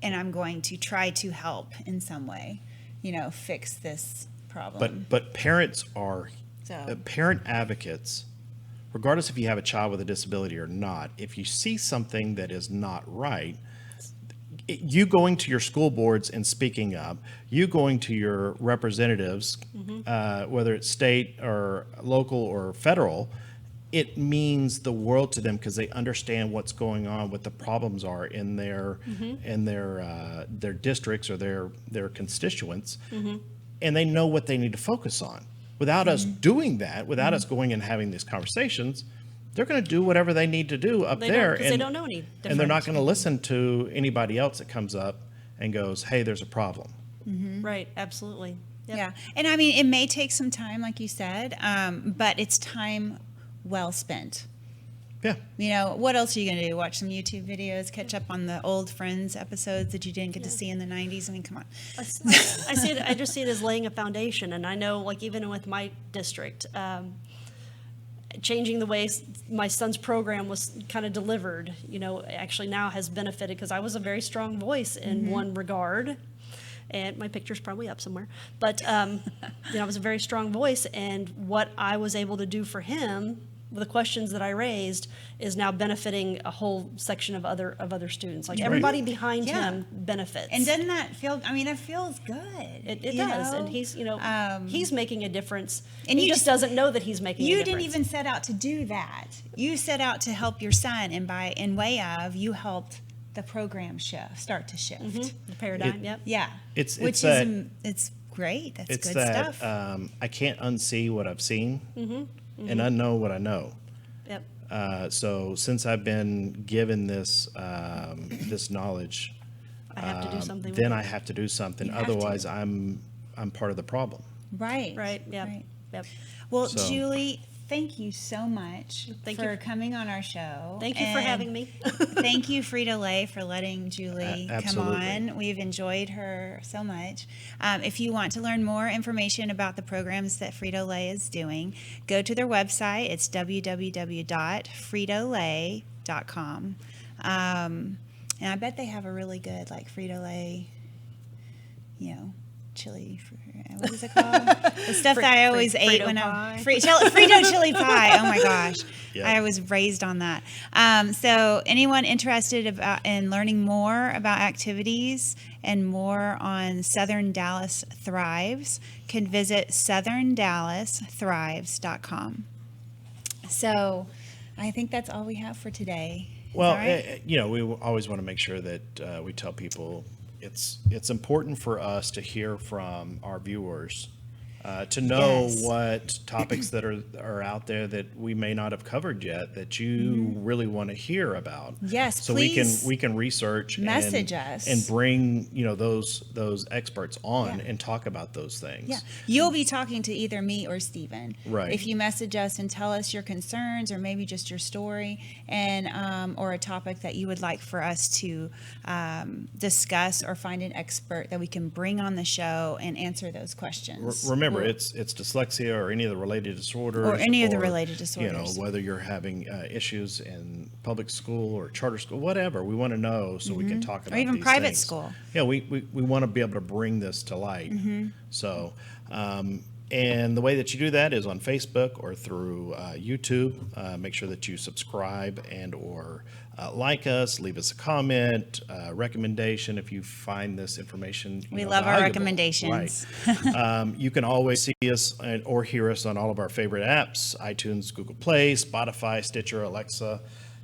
and I'm going to try to help in some way, fix this problem. But parents are So parent advocates, regardless if you have a child with a disability or not, if you see something that is not right, you going to your school boards and speaking up, you going to your representatives, whether it's state or local or federal, it means the world to them because they understand what's going on, what the problems are in their their districts or their constituents, and they know what they need to focus on. Without us doing that, without us going and having these conversations, they're going to do whatever they need to do up there, because they don't know any different. and they're not going to listen to anybody else that comes up and goes, "Hey, there's a problem." Right, absolutely. Yep. yeah, and I mean, it may take some time, like you said, but it's time well spent. Yeah. You know, what else are you going to do? Watch some YouTube videos, catch up on the old Friends episodes that you didn't get to see in the 90s? I mean, come on. I just see it as laying a foundation, and I know, like, even with my district, changing the way my son's program was kind of delivered, you know, actually now has benefited because I was a very strong voice in one regard. And my picture's probably up somewhere, but you know, I was a very strong voice, and what I was able to do for him with the questions that I raised is now benefiting a whole section of other students. Like, everybody behind him benefits. And doesn't that feel, I mean, it feels good. It does, and he's, you know, he's making a difference, and he you just doesn't know that he's making a difference. You didn't even set out to do that. You set out to help your son, and in way of, you helped the program start to shift. The paradigm. Yep. Yeah. It's great. That's it's good that, stuff. I can't unsee what I've seen and unknow what I know. Yep. So since I've been given this this knowledge, I have to do something. then with I have to do something. You have to. Otherwise, I'm part of the problem. Right. it. Right. Yep. Right. Yep. Well, So- Julie, thank you so much Thank for you. coming on our show. Thank you for And having me. Thank you, Frito-Lay, for letting Julie come Absolutely. on. We've enjoyed her so much. If you want to learn more information about the programs that Frito-Lay is doing, go to their website. It's www.fritolay.com. And I bet they have a really good, like, Frito-Lay, you know, chili, what is it called? The stuff that I always ate Frito when pie. Frito chili pie. Oh my gosh, Yeah. I was raised on that. So anyone interested in learning more about activities and more on Southern Dallas Thrives can visit southerndallasthrives.com. So I think that's all we have for today. Is Well, that right? you know, we always want to make sure that we tell people it's important for us to hear from our viewers, to know Yes. what topics that are out there that we may not have covered yet that you really want to hear about. Yes, so please we can research message and, us. and bring, you know, those experts on Yeah. and talk about those things. Yeah, you'll be talking to either me or Stephen. Right. If you message us and tell us your concerns or maybe just your story and or a topic that you would like for us to discuss or find an expert that we can bring on the show and answer those questions. Remember, it's dyslexia or any of the related disorders. Or any of the or, related You know, disorders. whether you're having issues in public school or charter school, whatever, we want to know so we can talk about Or even these private things. school. Yeah, we want to be able to bring this to light. So, and the way that you do that is on Facebook or through YouTube. Make sure that you subscribe and or like us, leave us a comment, recommendation if you find this information. We love our valuable. recommendations. Right. You can always see us or hear us on all of our favorite apps: iTunes, Google Play, Spotify, Stitcher, Alexa,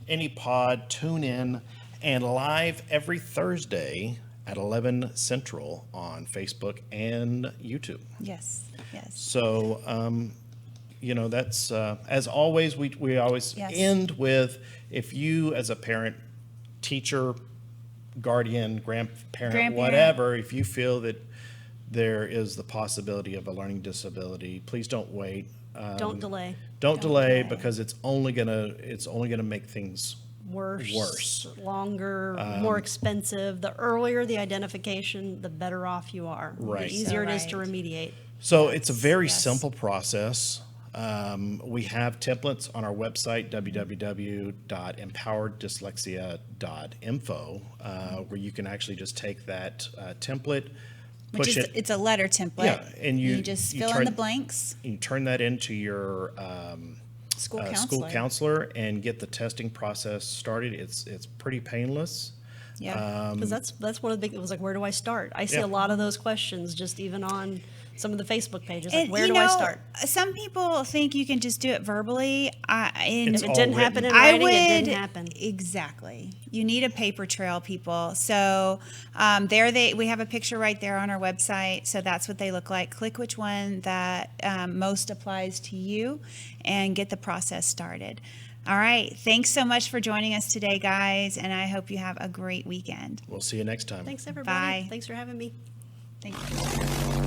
any pod. Tune in and live every Thursday at 11 Central on Facebook and YouTube. Yes, yes. So, you know, that's, as always, we always Yes. end with, if you as a parent, teacher, guardian, grandparent, whatever, if you feel that there is the possibility of a learning disability, please don't wait. Don't delay. Don't delay, delay. because it's only gonna make things worse. Longer, more expensive. The earlier the identification, the better off you are. Right. The easier So it is to right. remediate. So it's a very yes. simple process. We have templates on our website, www.empowereddyslexia.info, where you can actually just take that template, Which push is, it. it's a letter template. Yeah, and you just you fill in turn- the blanks. You turn that into your School school counselor. counselor and get the testing process started. It's pretty painless. Yeah. Because that's one of the big, it was like, where do I start? I see Yeah. a lot of those questions just even on some of the Facebook pages, like, And, where you do I know, start? Some people think you can just do it verbally. It's If it all didn't happen written. in I writing, would it didn't happen. exactly. You need a paper trail, people. So we have a picture right there on our website. So that's what they look like. Click which one that most applies to you, and get the process started. All right. Thanks so much for joining us today, guys, and I hope you have a great weekend. We'll see you next time. Thanks, everybody. Bye. Thanks for having me. Thank you.